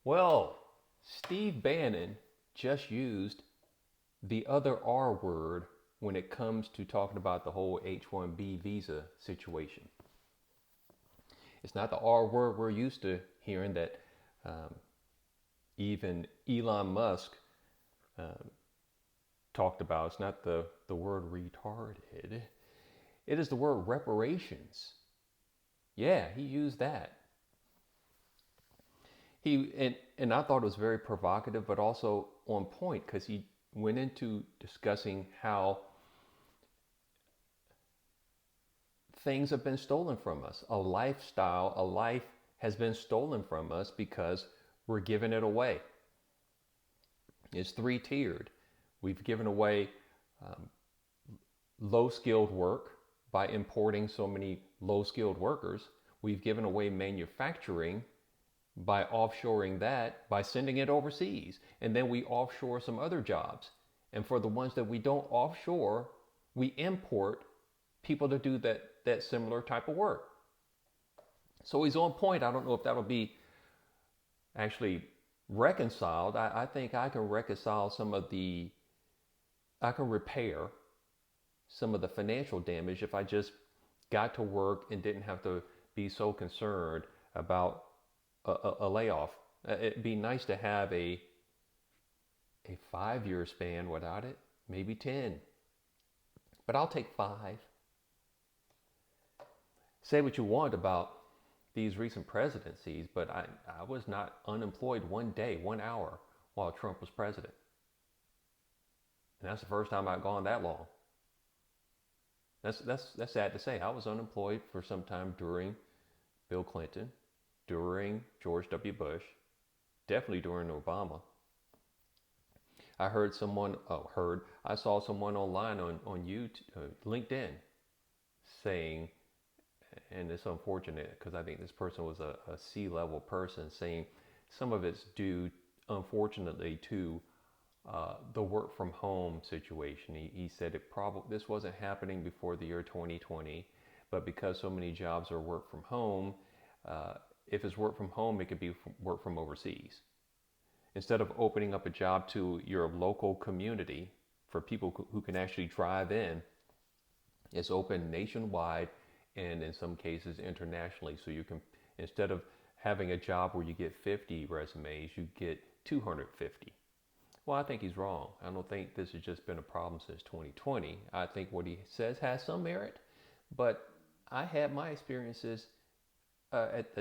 Well, Steve Bannon just used the other R word when it comes to talking about the whole H1B visa situation. It's not the R word we're used to hearing that um, even Elon Musk talked about. It's not the word retarded. It is the word reparations. Yeah, he used that. And I thought it was very provocative, but also on point because he went into discussing how things have been stolen from us. A lifestyle, a life has been stolen from us because we're giving it away. It's three tiered. We've given away low skilled work by importing so many low skilled workers. We've given away manufacturing by offshoring that, by sending it overseas. And then we offshore some other jobs. And for the ones that we don't offshore, we import people to do that similar type of work. So he's on point. I don't know if that'll be actually reconciled. I think I can reconcile I can repair some of the financial damage if I just got to work and didn't have to be so concerned about a layoff. It'd be nice to have a 5 year span without it, maybe 10, but I'll take 5. Say what you want about these recent presidencies, but I was not unemployed one day, 1 hour while Trump was president. And that's the first time I've gone that long. That's sad to say. I was unemployed for some time during Bill Clinton, during George W. Bush, definitely during Obama. I saw someone online on YouTube, LinkedIn, saying, and it's unfortunate because I think this person was a C-level person, saying some of it's due, unfortunately, to the work from home situation. He said this wasn't happening before the year 2020, but because so many jobs are work from home, uh, if it's work from home, it could be work from overseas. Instead of opening up a job to your local community for people who can actually drive in, it's open nationwide and in some cases internationally. So you can, instead of having a job where you get 50 resumes, you get 250. Well, I think he's wrong. I don't think this has just been a problem since 2020. I think what he says has some merit, but I had my experiences at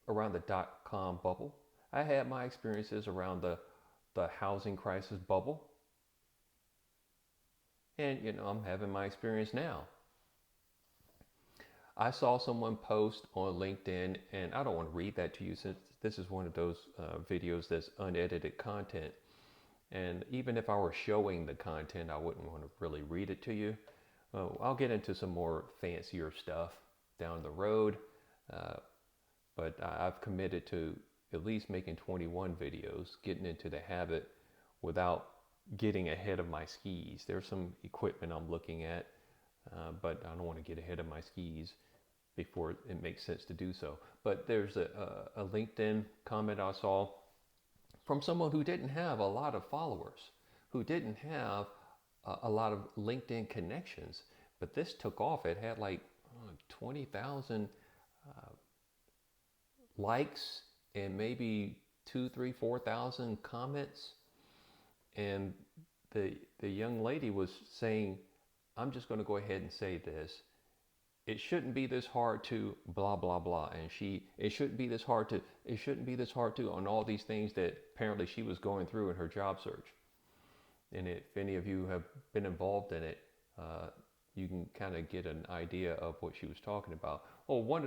around the .com bubble. I had my experiences around the housing crisis bubble, and I'm having my experience now. I saw someone post on LinkedIn, and I don't want to read that to you since this is one of those videos that's unedited content. And even if I were showing the content, I wouldn't want to really read it to you. I'll get into some more fancier stuff down the road, uh, but I've committed to at least making 21 videos, getting into the habit without getting ahead of my skis. There's some equipment I'm looking at, but I don't want to get ahead of my skis before it makes sense to do so. But there's a LinkedIn comment I saw from someone who didn't have a lot of followers, who didn't have a lot of LinkedIn connections, but this took off. It had like 20,000 likes and maybe 2, 3, 4,000 comments. And the young lady was saying, I'm just going to go ahead and say this. It shouldn't be this hard to blah blah blah, and it shouldn't be this hard to on all these things that apparently she was going through in her job search. And if any of you have been involved in it, you can kind of get an idea of what she was talking about. Well,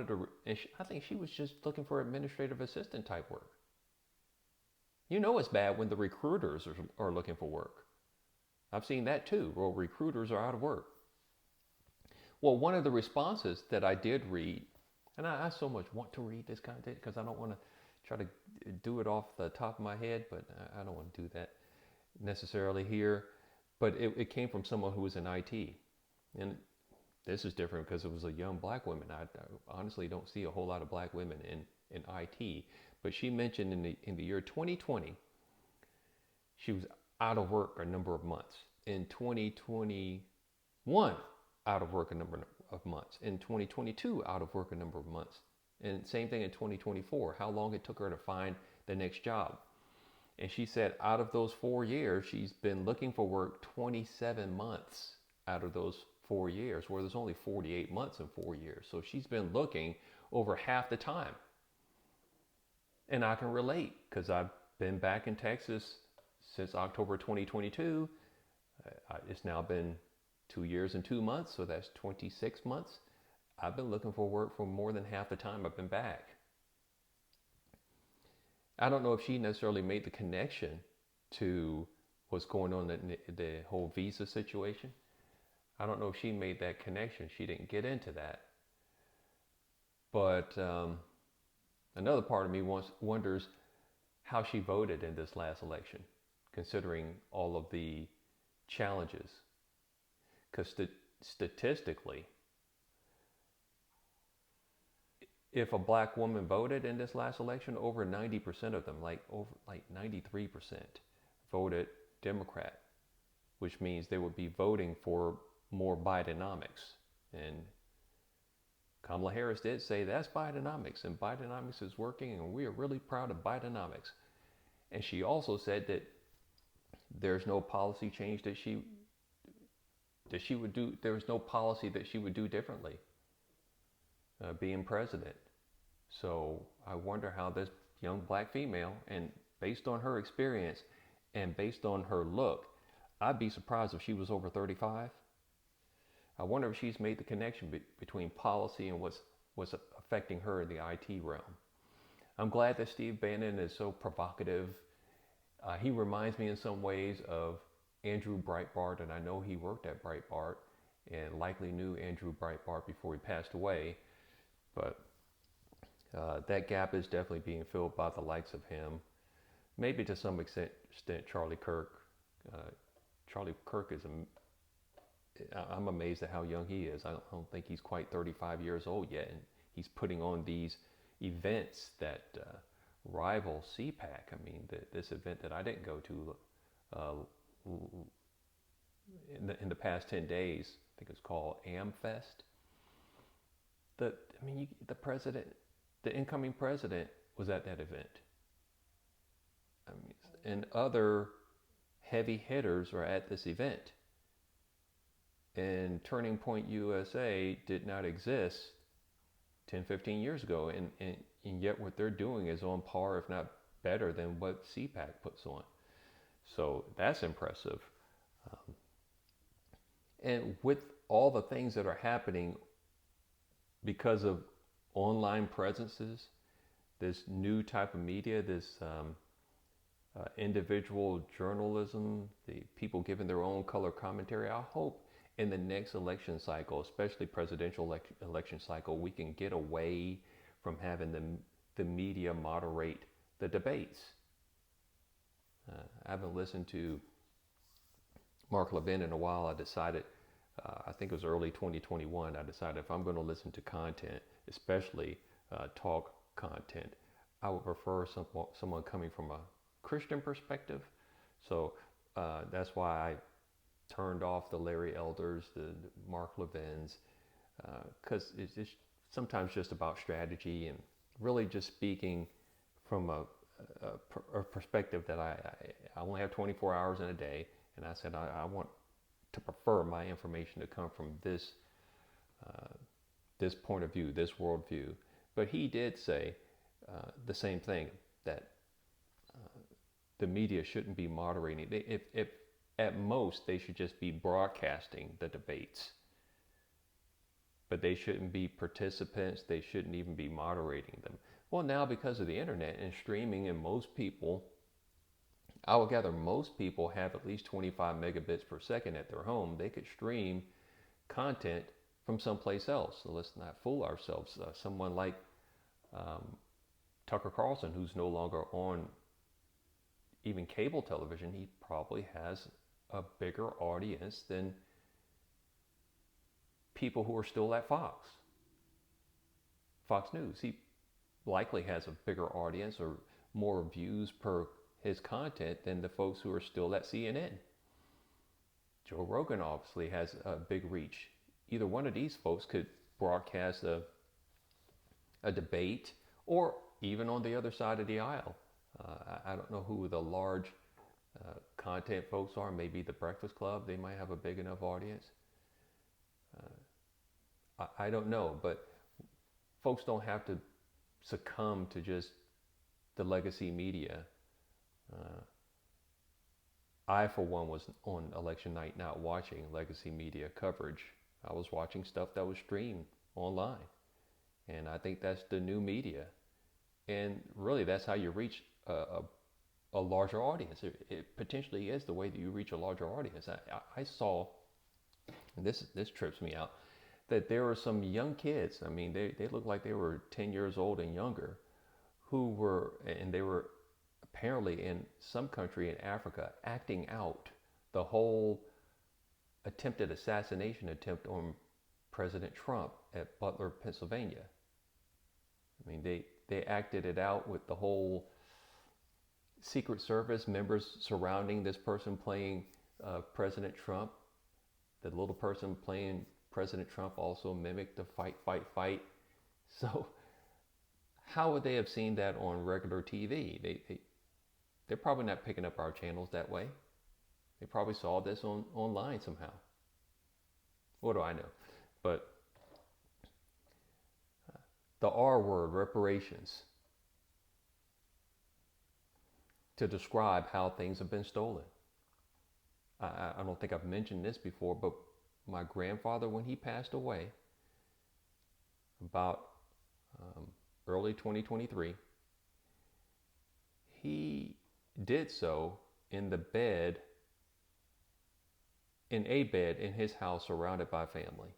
I think she was just looking for administrative assistant type work. It's bad when the recruiters are looking for work. I've seen that too. Well, recruiters are out of work. Well, one of the responses that I did read, and I so much want to read this content because I don't want to try to do it off the top of my head, but I don't want to do that necessarily here. But it came from someone who was in IT. And this is different because it was a young black woman. I honestly don't see a whole lot of black women in IT. But she mentioned in the year 2020, she was out of work a number of months. In 2021, out of work a number of months. In 2022, out of work a number of months. And same thing in 2024, how long it took her to find the next job. And she said out of those 4 years, she's been looking for work 27 months out of those 4 years, where there's only 48 months in 4 years. So she's been looking over half the time. And I can relate because I've been back in Texas since October 2022. It's now been 2 years and 2 months, so that's 26 months. I've been looking for work for more than half the time I've been back. I don't know if she necessarily made the connection to what's going on in the whole visa situation. I don't know if she made that connection. She didn't get into that. But another part of me wonders how she voted in this last election, considering all of the challenges. Because statistically, if a black woman voted in this last election, over 90% of them, like 93%, voted Democrat, which means they would be voting for more Bidenomics. And Kamala Harris did say that's Bidenomics, and Bidenomics is working, and we are really proud of Bidenomics. And she also said that there's no policy change that she would do. There was no policy that she would do differently. Being president. So I wonder how this young black female, and based on her experience and based on her look, I'd be surprised if she was over 35. I wonder if she's made the connection between policy and what's affecting her in the IT realm. I'm glad that Steve Bannon is so provocative. He reminds me in some ways of Andrew Breitbart, and I know he worked at Breitbart and likely knew Andrew Breitbart before he passed away. But that gap is definitely being filled by the likes of him. Maybe to some extent Charlie Kirk. Charlie Kirk is, I'm amazed at how young he is. I don't think he's quite 35 years old yet. And he's putting on these events that rival CPAC. I mean, this event that I didn't go to in the past 10 days, I think it's called AmFest. The president, the incoming president was at that event. I mean, and other heavy hitters are at this event. And Turning Point USA did not exist 10, 15 years ago. And yet what they're doing is on par, if not better than what CPAC puts on. So that's impressive. And with all the things that are happening because of online presences, this new type of media, this individual journalism, the people giving their own color commentary, I hope in the next election cycle, especially presidential election cycle, we can get away from having the media moderate the debates. I haven't listened to Mark Levin in a while. I decided, I think it was early 2021, I decided if I'm going to listen to content, especially talk content, I would prefer someone coming from a Christian perspective. So that's why I turned off the Larry Elders, the Mark Levins, because it's sometimes just about strategy and really just speaking from a perspective that I only have 24 hours in a day. And I said, I want to prefer my information to come from this point of view, this worldview. But he did say the same thing, that the media shouldn't be moderating. If at most they should just be broadcasting the debates, but they shouldn't be participants. They shouldn't even be moderating them. Well, now because of the internet and streaming, and most people, I would gather most people have at least 25 megabits per second at their home. They could stream content from someplace else. So let's not fool ourselves. Someone like Tucker Carlson, who's no longer on even cable television, he probably has a bigger audience than people who are still at Fox News. likely has a bigger audience or more views per his content than the folks who are still at CNN. Joe Rogan obviously has a big reach. Either one of these folks could broadcast a debate, or even on the other side of the aisle. I don't know who the large content folks are. Maybe the Breakfast Club, they might have a big enough audience. I don't know, but folks don't have to succumb to just the legacy media. I, for one, was on election night not watching legacy media coverage. I was watching stuff that was streamed online. And I think that's the new media. And really, that's how you reach a larger audience. It potentially is the way that you reach a larger audience. I saw, and this trips me out, that there were some young kids. I mean, they looked like they were 10 years old and younger, and they were apparently in some country in Africa acting out the whole attempted assassination attempt on President Trump at Butler, Pennsylvania. I mean, they acted it out with the whole Secret Service members surrounding this person playing President Trump. The little person playing President Trump also mimicked the fight, fight, fight. So how would they have seen that on regular TV? They're probably not picking up our channels that way. They probably saw this online somehow. What do I know? But the R word, reparations, to describe how things have been stolen. I don't think I've mentioned this before, but my grandfather, when he passed away, about early 2023, he did so in a bed in his house surrounded by family.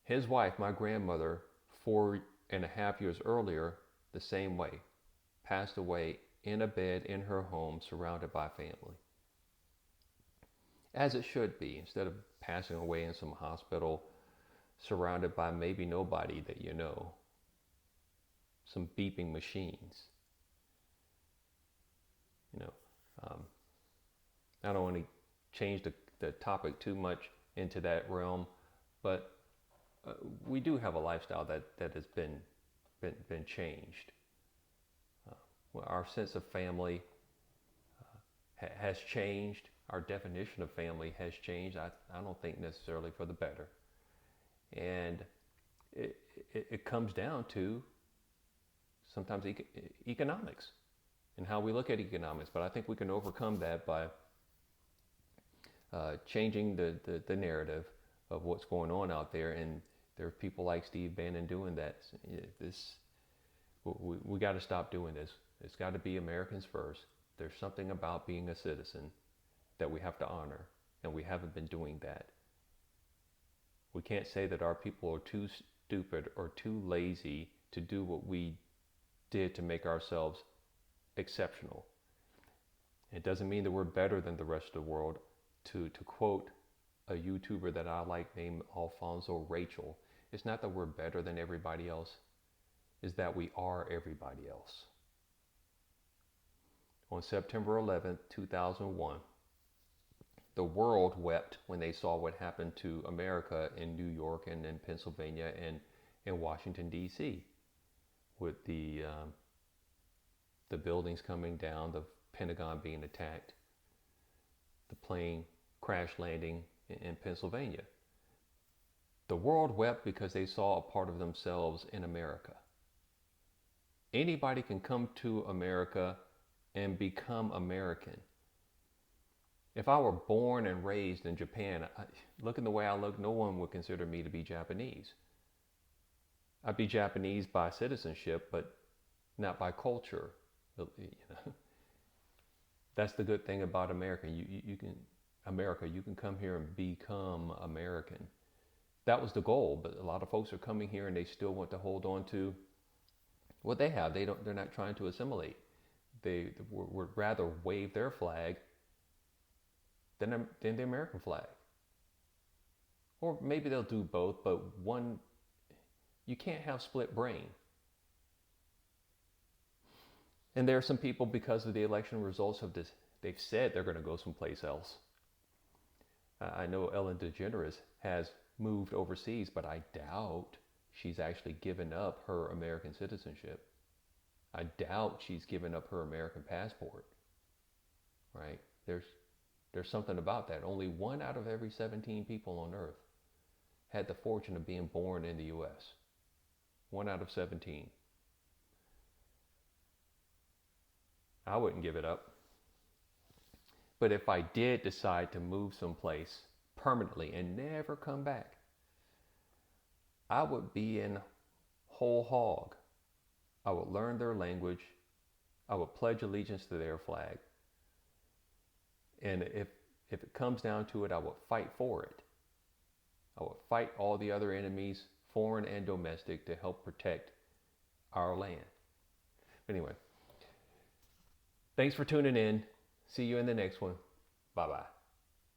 His wife, my grandmother, 4.5 years earlier, the same way, passed away in a bed in her home surrounded by family. As it should be, instead of passing away in some hospital surrounded by maybe nobody that you know, some beeping machines. I don't want to change the topic too much into that realm, but we do have a lifestyle that has been changed. Our sense of family has changed. Our definition of family has changed. I don't think necessarily for the better. And it comes down to sometimes economics and how we look at economics. But I think we can overcome that by changing the narrative of what's going on out there. And there are people like Steve Bannon doing that. We got to stop doing this. It's got to be Americans first. There's something about being a citizen that we have to honor, and we haven't been doing that. We can't say that our people are too stupid or too lazy to do what we did to make ourselves exceptional. It doesn't mean that we're better than the rest of the world. To quote a YouTuber that I like named Alfonso Rachel, it's not that we're better than everybody else, it's that we are everybody else. On September 11th, 2001, the world wept when they saw what happened to America in New York and in Pennsylvania and in Washington, D.C. with the buildings coming down, the Pentagon being attacked, the plane crash landing in Pennsylvania. The world wept because they saw a part of themselves in America. Anybody can come to America and become American. If I were born and raised in Japan, looking the way I look, no one would consider me to be Japanese. I'd be Japanese by citizenship, but not by culture. That's the good thing about America. You can come here and become American. That was the goal, but a lot of folks are coming here and they still want to hold on to what they have. They're not trying to assimilate. They would rather wave their flag than the American flag. Or maybe they'll do both, but you can't have split brain. And there are some people, because of the election results of this, they've said they're going to go someplace else. I know Ellen DeGeneres has moved overseas, but I doubt she's actually given up her American citizenship. I doubt she's given up her American passport, right? There's something about that. Only 1 out of every 17 people on earth had the fortune of being born in the US. 1 out of 17. I wouldn't give it up. But if I did decide to move someplace permanently and never come back, I would be in whole hog. I would learn their language. I would pledge allegiance to their flag. And if it comes down to it, I would fight for it. I would fight all the other enemies, foreign and domestic, to help protect our land. Anyway, thanks for tuning in. See you in the next one. Bye-bye.